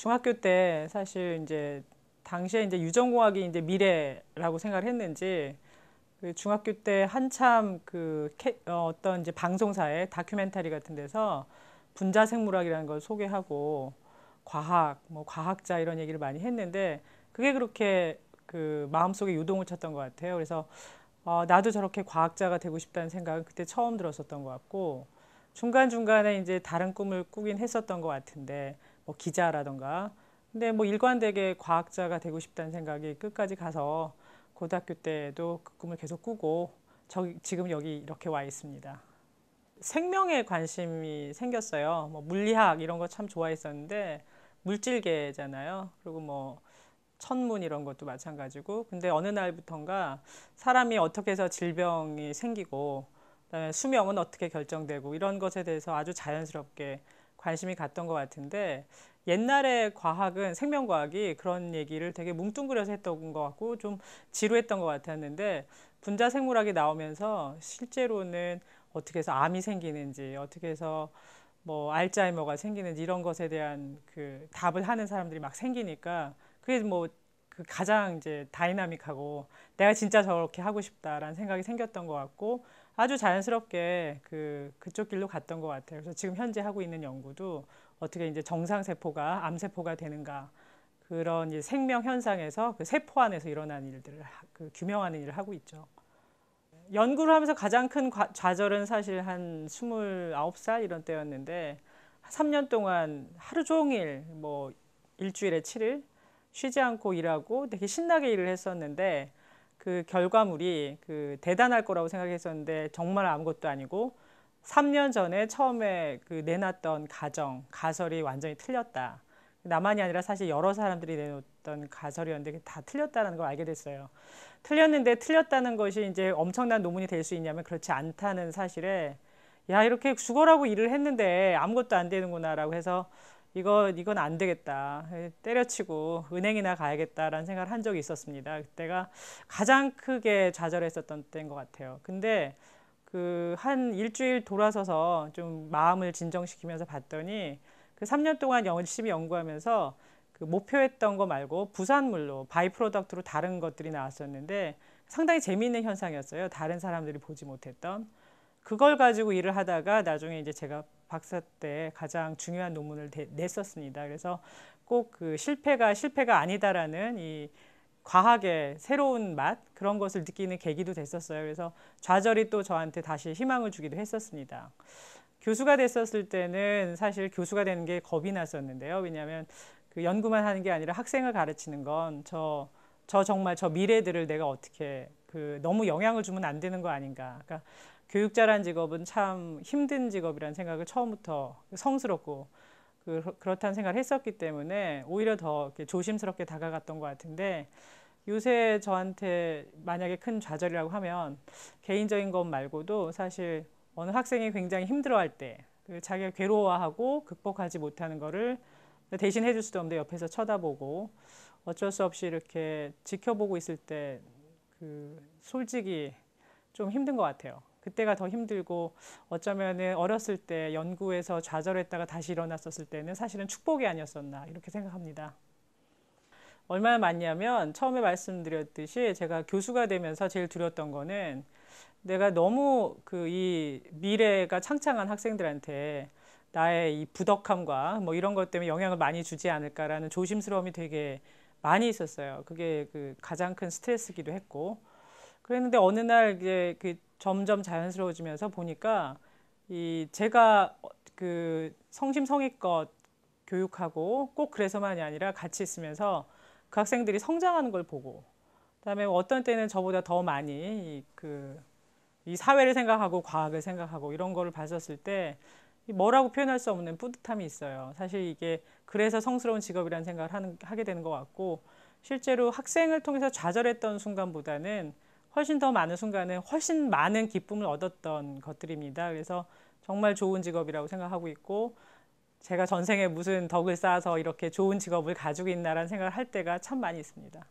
중학교 때 사실 이제 당시에 이제 유전공학이 이제 미래라고 생각을 했는지 그 중학교 때 한참 어떤 이제 방송사의 다큐멘터리 같은 데서 분자생물학이라는 걸 소개하고 과학, 뭐 과학자 이런 얘기를 많이 했는데 그게 그렇게 그 마음속에 유동을 쳤던 것 같아요. 그래서 나도 저렇게 과학자가 되고 싶다는 생각은 그때 처음 들었었던 것 같고 중간중간에 이제 다른 꿈을 꾸긴 했었던 것 같은데 뭐 기자라던가 근데 뭐 일관되게 과학자가 되고 싶다는 생각이 끝까지 가서 고등학교 때도 그 꿈을 계속 꾸고 지금 여기 이렇게 와 있습니다. 생명에 관심이 생겼어요. 뭐 물리학 이런 거 참 좋아했었는데 물질계잖아요. 그리고 뭐 천문 이런 것도 마찬가지고 근데 어느 날부턴가 사람이 어떻게 해서 질병이 생기고 그다음에 수명은 어떻게 결정되고 이런 것에 대해서 아주 자연스럽게 관심이 갔던 것 같은데 옛날에 과학은 생명과학이 그런 얘기를 되게 뭉뚱그려서 했던 것 같고 좀 지루했던 것 같았는데 분자생물학이 나오면서 실제로는 어떻게 해서 암이 생기는지 어떻게 해서 뭐 알츠하이머가 생기는지 이런 것에 대한 그 답을 하는 사람들이 막 생기니까 그게 뭐 그 가장 이제 다이나믹하고 내가 진짜 저렇게 하고 싶다라는 생각이 생겼던 것 같고 아주 자연스럽게 그쪽 길로 갔던 것 같아요. 그래서 지금 현재 하고 있는 연구도 어떻게 이제 정상세포가 암세포가 되는가 그런 이제 생명 현상에서 그 세포 안에서 일어나는 일들을 규명하는 일을 하고 있죠. 연구를 하면서 가장 큰 좌절은 사실 한 29살 이런 때였는데 3년 동안 하루 종일 뭐 일주일에 7일 쉬지 않고 일하고 되게 신나게 일을 했었는데 그 결과물이 그 대단할 거라고 생각했었는데 정말 아무것도 아니고 3년 전에 처음에 그 내놨던 가설이 완전히 틀렸다. 나만이 아니라 사실 여러 사람들이 내놓던 가설이었는데 다 틀렸다는 걸 알게 됐어요. 틀렸는데 틀렸다는 것이 이제 엄청난 논문이 될 수 있냐면 그렇지 않다는 사실에 야 이렇게 죽어라고 일을 했는데 아무것도 안 되는구나라고 해서 이건 안 되겠다 때려치고 은행이나 가야겠다라는 생각을 한 적이 있었습니다. 그때가 가장 크게 좌절했었던 때인 것 같아요. 근데 그 한 일주일 돌아서서 좀 마음을 진정시키면서 봤더니 그 3년 동안 열심히 연구하면서 그 목표했던 거 말고 부산물로 바이 프로덕트로 다른 것들이 나왔었는데 상당히 재미있는 현상이었어요. 다른 사람들이 보지 못했던 그걸 가지고 일을 하다가 나중에 이제 제가 박사 때 가장 중요한 논문을 냈었습니다. 그래서 꼭 그 실패가 아니다라는 이 과학의 새로운 맛 그런 것을 느끼는 계기도 됐었어요. 그래서 좌절이 또 저한테 다시 희망을 주기도 했었습니다. 교수가 됐었을 때는 사실 교수가 되는 게 겁이 났었는데요. 왜냐하면 그 연구만 하는 게 아니라 학생을 가르치는 건 정말 저 미래들을 내가 어떻게 그 너무 영향을 주면 안 되는 거 아닌가. 그러니까 교육자란 직업은 참 힘든 직업이라는 생각을 처음부터 성스럽고 그렇다는 생각을 했었기 때문에 오히려 더 조심스럽게 다가갔던 것 같은데 요새 저한테 만약에 큰 좌절이라고 하면 개인적인 것 말고도 사실 어느 학생이 굉장히 힘들어할 때 자기가 괴로워하고 극복하지 못하는 거를 대신 해줄 수도 없는데 옆에서 쳐다보고 어쩔 수 없이 이렇게 지켜보고 있을 때 솔직히 좀 힘든 것 같아요. 그때가 더 힘들고 어쩌면은 어렸을 때 연구에서 좌절했다가 다시 일어났었을 때는 사실은 축복이 아니었었나 이렇게 생각합니다. 얼마나 많냐면 처음에 말씀드렸듯이 제가 교수가 되면서 제일 두려웠던 거는 내가 너무 이 미래가 창창한 학생들한테 나의 이 부덕함과 뭐 이런 것 때문에 영향을 많이 주지 않을까라는 조심스러움이 되게 많이 있었어요. 그게 가장 큰 스트레스기도 했고 그랬는데 어느 날 이제 점점 자연스러워지면서 보니까 이 제가 성심성의껏 교육하고 꼭 그래서만이 아니라 같이 있으면서 그 학생들이 성장하는 걸 보고 그다음에 어떤 때는 저보다 더 많이 이 사회를 생각하고 과학을 생각하고 이런 거를 봤었을 때 뭐라고 표현할 수 없는 뿌듯함이 있어요. 사실 이게 그래서 성스러운 직업이라는 생각을 하게 되는 것 같고 실제로 학생을 통해서 좌절했던 순간보다는 훨씬 더 많은 순간은 훨씬 많은 기쁨을 얻었던 것들입니다. 그래서 정말 좋은 직업이라고 생각하고 있고 제가 전생에 무슨 덕을 쌓아서 이렇게 좋은 직업을 가지고 있나라는 생각을 할 때가 참 많이 있습니다.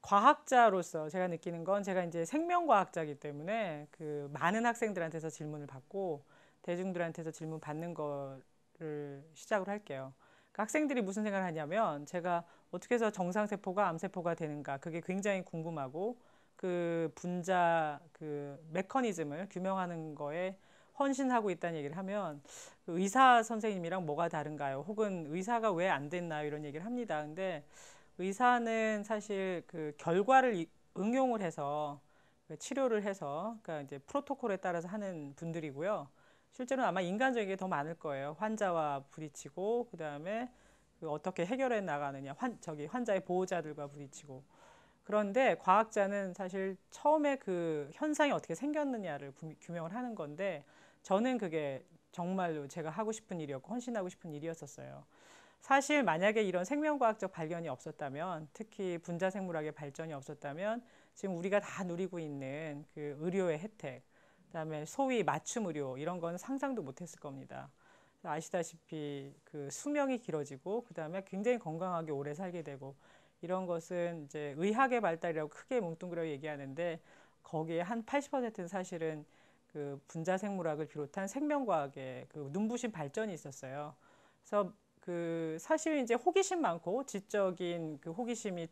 과학자로서 제가 느끼는 건 제가 이제 생명과학자이기 때문에 많은 학생들한테서 질문을 받고 대중들한테서 질문 받는 거를 시작으로 할게요. 그러니까 학생들이 무슨 생각을 하냐면 제가 어떻게 해서 정상세포가 암세포가 되는가 그게 굉장히 궁금하고 그 분자 그 메커니즘을 규명하는 거에 헌신하고 있다는 얘기를 하면 그 의사 선생님이랑 뭐가 다른가요? 혹은 의사가 왜 안 됐나요? 이런 얘기를 합니다. 근데 의사는 사실 그 결과를 응용을 해서 그 치료를 해서 그러니까 이제 프로토콜에 따라서 하는 분들이고요. 실제로는 아마 인간적인 게 더 많을 거예요. 환자와 부딪히고 그다음에 그 어떻게 해결해 나가느냐, 환자의 보호자들과 부딪히고. 그런데 과학자는 사실 처음에 그 현상이 어떻게 생겼느냐를 규명을 하는 건데 저는 그게 정말로 제가 하고 싶은 일이었고 헌신하고 싶은 일이었었어요. 사실 만약에 이런 생명과학적 발견이 없었다면, 특히 분자생물학의 발전이 없었다면 지금 우리가 다 누리고 있는 그 의료의 혜택, 그다음에 소위 맞춤 의료 이런 건 상상도 못했을 겁니다. 아시다시피 그 수명이 길어지고 그다음에 굉장히 건강하게 오래 살게 되고 이런 것은 이제 의학의 발달이라고 크게 뭉뚱그려 얘기하는데 거기에 한 80%는 사실은 그 분자생물학을 비롯한 생명과학의 그 눈부신 발전이 있었어요. 그래서 그 사실 이제 호기심 많고 지적인 그 호기심이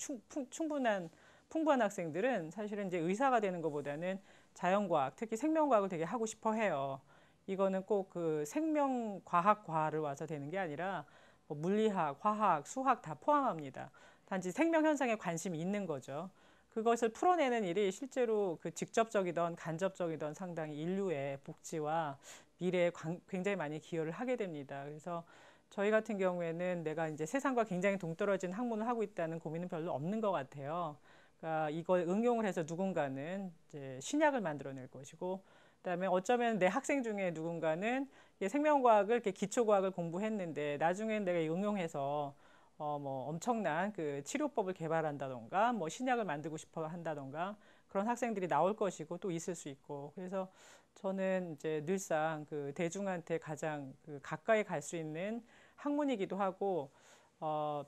풍부한 학생들은 사실은 이제 의사가 되는 것보다는 자연과학, 특히 생명과학을 되게 하고 싶어 해요. 이거는 꼭 그 생명과학과를 와서 되는 게 아니라 뭐 물리학, 화학, 수학 다 포함합니다. 단지 생명 현상에 관심이 있는 거죠. 그것을 풀어내는 일이 실제로 그 직접적이던 간접적이던 상당히 인류의 복지와 미래에 굉장히 많이 기여를 하게 됩니다. 그래서 저희 같은 경우에는 내가 이제 세상과 굉장히 동떨어진 학문을 하고 있다는 고민은 별로 없는 것 같아요. 그러니까 이걸 응용을 해서 누군가는 이제 신약을 만들어낼 것이고, 그다음에 어쩌면 내 학생 중에 누군가는 생명과학을 이렇게 기초과학을 공부했는데 나중엔 내가 응용해서 뭐 엄청난 그 치료법을 개발한다던가 뭐 신약을 만들고 싶어 한다던가 그런 학생들이 나올 것이고 또 있을 수 있고 그래서 저는 이제 늘상 그 대중한테 가장 그 가까이 갈 수 있는 학문이기도 하고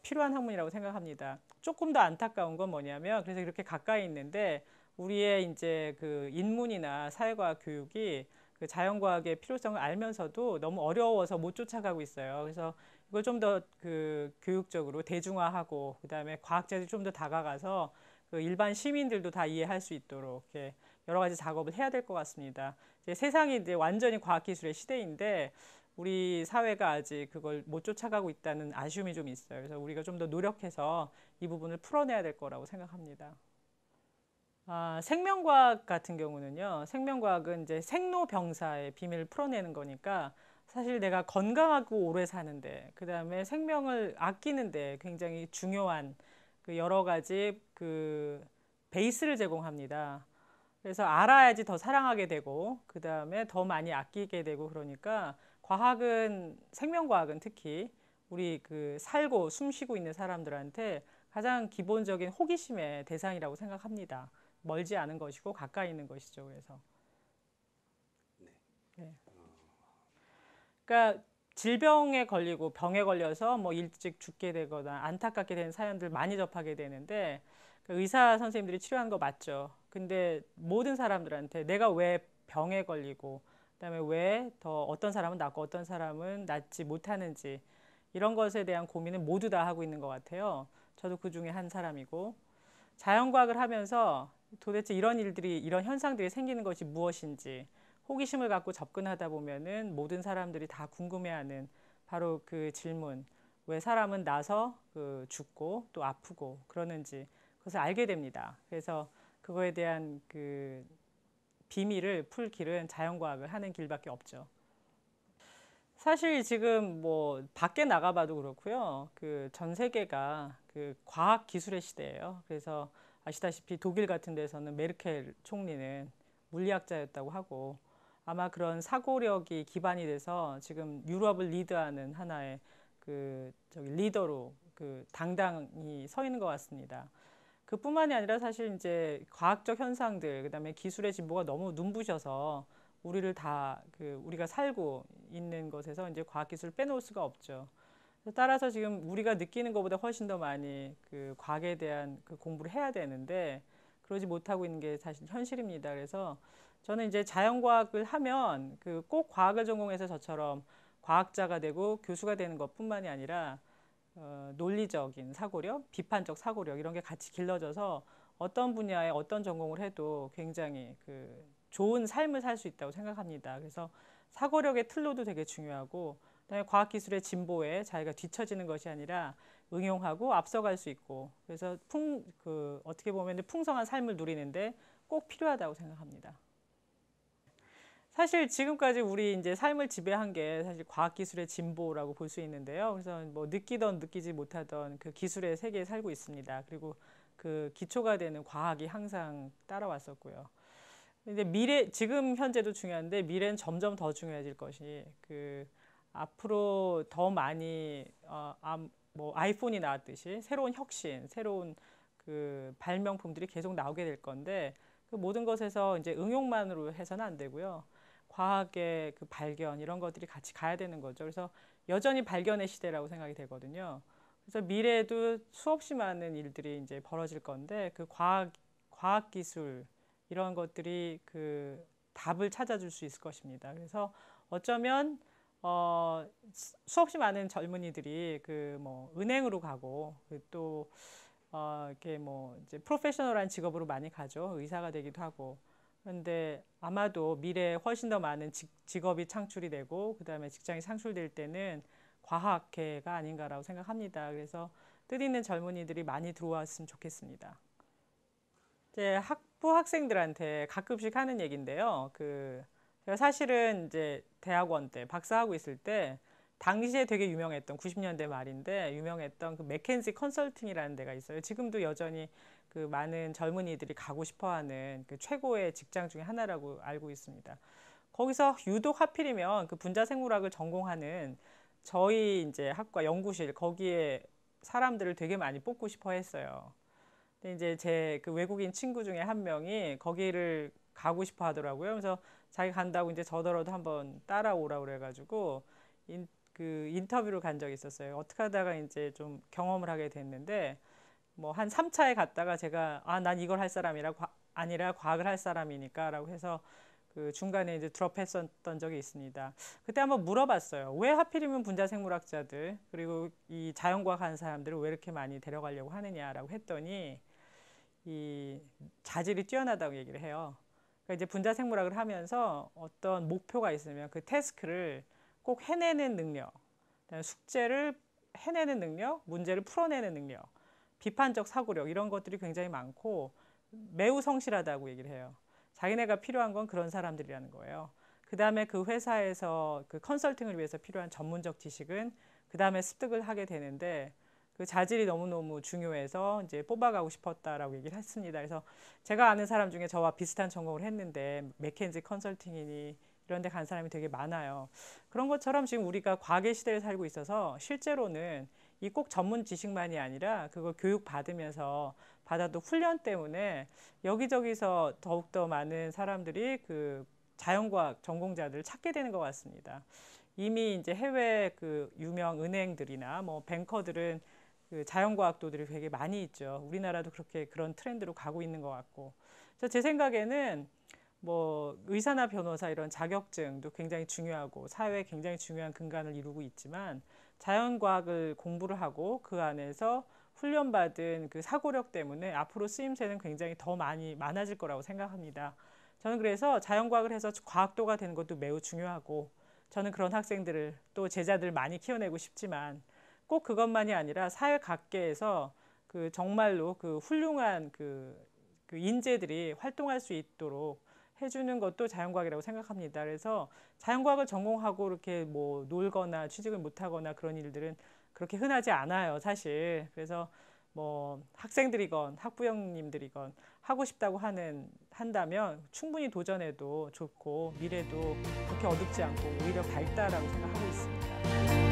필요한 학문이라고 생각합니다. 조금 더 안타까운 건 뭐냐면 그래서 이렇게 가까이 있는데 우리의 이제 그 인문이나 사회과학 교육이 그 자연과학의 필요성을 알면서도 너무 어려워서 못 쫓아가고 있어요. 그래서 이걸 좀 더 그 교육적으로 대중화하고 그다음에 과학자들이 좀 더 다가가서 그 일반 시민들도 다 이해할 수 있도록 이렇게 여러 가지 작업을 해야 될 것 같습니다. 이제 세상이 이제 완전히 과학기술의 시대인데 우리 사회가 아직 그걸 못 쫓아가고 있다는 아쉬움이 좀 있어요. 그래서 우리가 좀 더 노력해서 이 부분을 풀어내야 될 거라고 생각합니다. 생명과학 같은 경우는요, 생명과학은 이제 생로병사의 비밀을 풀어내는 거니까 사실 내가 건강하고 오래 사는데, 그 다음에 생명을 아끼는데 굉장히 중요한 그 여러 가지 그 베이스를 제공합니다. 그래서 알아야지 더 사랑하게 되고, 그 다음에 더 많이 아끼게 되고 그러니까 생명과학은 특히 우리 그 살고 숨 쉬고 있는 사람들한테 가장 기본적인 호기심의 대상이라고 생각합니다. 멀지 않은 것이고 가까이 있는 것이죠. 그래서 네. 그러니까 질병에 걸리고 병에 걸려서 뭐 일찍 죽게 되거나 안타깝게 되는 사연들 많이 접하게 되는데 그 의사 선생님들이 치료하는 거 맞죠. 근데 모든 사람들한테 내가 왜 병에 걸리고 그다음에 왜 더 어떤 사람은 낫고 어떤 사람은 낫지 못하는지 이런 것에 대한 고민을 모두 다 하고 있는 것 같아요. 저도 그 중에 한 사람이고 자연과학을 하면서 도대체 이런 일들이, 이런 현상들이 생기는 것이 무엇인지 호기심을 갖고 접근하다 보면은 모든 사람들이 다 궁금해하는 바로 그 질문, 왜 사람은 나서 그 죽고 또 아프고 그러는지 그것을 알게 됩니다. 그래서 그거에 대한 그 비밀을 풀 길은 자연과학을 하는 길밖에 없죠. 사실 지금 뭐 밖에 나가봐도 그렇고요. 그 전 세계가 그 과학 기술의 시대예요. 그래서 아시다시피 독일 같은 데서는 메르켈 총리는 물리학자였다고 하고 아마 그런 사고력이 기반이 돼서 지금 유럽을 리드하는 하나의 그 저기 리더로 그 당당히 서 있는 것 같습니다. 그뿐만이 아니라 사실 이제 과학적 현상들, 그다음에 기술의 진보가 너무 눈부셔서 우리를 다 그 우리가 살고 있는 것에서 이제 과학기술을 빼놓을 수가 없죠. 따라서 지금 우리가 느끼는 것보다 훨씬 더 많이 그 과학에 대한 그 공부를 해야 되는데 그러지 못하고 있는 게 사실 현실입니다. 그래서 저는 이제 자연과학을 하면 그 꼭 과학을 전공해서 저처럼 과학자가 되고 교수가 되는 것뿐만이 아니라 논리적인 사고력, 비판적 사고력 이런 게 같이 길러져서 어떤 분야에 어떤 전공을 해도 굉장히 그 좋은 삶을 살 수 있다고 생각합니다. 그래서 사고력의 틀로도 되게 중요하고, 그다음에 과학기술의 진보에 자기가 뒤처지는 것이 아니라 응용하고 앞서갈 수 있고, 그래서 어떻게 보면 풍성한 삶을 누리는데 꼭 필요하다고 생각합니다. 사실 지금까지 우리 이제 삶을 지배한 게 사실 과학기술의 진보라고 볼 수 있는데요. 그래서 뭐 느끼던 느끼지 못하던 그 기술의 세계에 살고 있습니다. 그리고 그 기초가 되는 과학이 항상 따라왔었고요. 근데 지금 현재도 중요한데 미래는 점점 더 중요해질 것이 앞으로 더 많이 뭐 아이폰이 나왔듯이 새로운 혁신, 새로운 그 발명품들이 계속 나오게 될 건데 그 모든 것에서 이제 응용만으로 해서는 안 되고요. 과학의 그 발견 이런 것들이 같이 가야 되는 거죠. 그래서 여전히 발견의 시대라고 생각이 되거든요. 그래서 미래에도 수없이 많은 일들이 이제 벌어질 건데 그 과학 기술 이런 것들이 그 답을 찾아줄 수 있을 것입니다. 그래서 어쩌면 수없이 많은 젊은이들이 그 뭐 은행으로 가고 또 이렇게 뭐 이제 프로페셔널한 직업으로 많이 가죠. 의사가 되기도 하고. 그런데 아마도 미래에 훨씬 더 많은 직업이 창출이 되고 그다음에 직장이 창출될 때는 과학계가 아닌가라고 생각합니다. 그래서 뜻있는 젊은이들이 많이 들어왔으면 좋겠습니다. 이제 학부 학생들한테 가끔씩 하는 얘기인데요. 제가 사실은 이제 대학원 때 박사하고 있을 때 당시에 되게 유명했던 90년대 말인데 유명했던 그 맥켄지 컨설팅이라는 데가 있어요. 지금도 여전히 그 많은 젊은이들이 가고 싶어하는 그 최고의 직장 중에 하나라고 알고 있습니다. 거기서 유독 하필이면 그 분자생물학을 전공하는 저희 이제 학과 연구실 거기에 사람들을 되게 많이 뽑고 싶어 했어요. 근데 이제 제 그 외국인 친구 중에 한 명이 거기를 가고 싶어 하더라고요. 그래서 자기 간다고 이제 저더러도 한번 따라오라 그래가지고 그 인터뷰를 간 적이 있었어요. 어떻게 하다가 이제 좀 경험을 하게 됐는데 뭐 한 3차에 갔다가 제가 난 이걸 할 사람이라 아니라 과학을 할 사람이니까라고 해서 그 중간에 이제 드롭했었던 적이 있습니다. 그때 한번 물어봤어요. 왜 하필이면 분자생물학자들 그리고 이 자연과학 하는 사람들을 왜 이렇게 많이 데려가려고 하느냐라고 했더니 이 자질이 뛰어나다고 얘기를 해요. 그러니까 이제 분자생물학을 하면서 어떤 목표가 있으면 그 태스크를 꼭 해내는 능력, 숙제를 해내는 능력, 문제를 풀어내는 능력, 비판적 사고력 이런 것들이 굉장히 많고 매우 성실하다고 얘기를 해요. 자기네가 필요한 건 그런 사람들이라는 거예요. 그 다음에 그 회사에서 그 컨설팅을 위해서 필요한 전문적 지식은 그 다음에 습득을 하게 되는데 그 자질이 너무너무 중요해서 이제 뽑아가고 싶었다라고 얘기를 했습니다. 그래서 제가 아는 사람 중에 저와 비슷한 전공을 했는데 맥켄지 컨설팅이니 이런 데 간 사람이 되게 많아요. 그런 것처럼 지금 우리가 과학의 시대를 살고 있어서 실제로는 이 꼭 전문 지식만이 아니라 그걸 교육 받으면서 받아도 훈련 때문에 여기저기서 더욱더 많은 사람들이 그 자연과학 전공자들을 찾게 되는 것 같습니다. 이미 이제 해외 그 유명 은행들이나 뭐 뱅커들은 그 자연과학도들이 되게 많이 있죠. 우리나라도 그렇게 그런 트렌드로 가고 있는 것 같고. 그래서 제 생각에는 뭐 의사나 변호사 이런 자격증도 굉장히 중요하고 사회에 굉장히 중요한 근간을 이루고 있지만 자연과학을 공부를 하고 그 안에서 훈련받은 그 사고력 때문에 앞으로 쓰임새는 굉장히 더 많아질 거라고 생각합니다. 저는 그래서 자연과학을 해서 과학도가 되는 것도 매우 중요하고 저는 그런 학생들을 또 제자들 많이 키워내고 싶지만 꼭 그것만이 아니라 사회 각계에서 그 정말로 그 훌륭한 그 인재들이 활동할 수 있도록 해주는 것도 자연과학이라고 생각합니다. 그래서 자연과학을 전공하고 이렇게 뭐 놀거나 취직을 못하거나 그런 일들은 그렇게 흔하지 않아요, 사실. 그래서 뭐 학생들이건 학부형님들이건 하고 싶다고 한다면 충분히 도전해도 좋고 미래도 그렇게 어둡지 않고 오히려 밝다라고 생각하고 있습니다.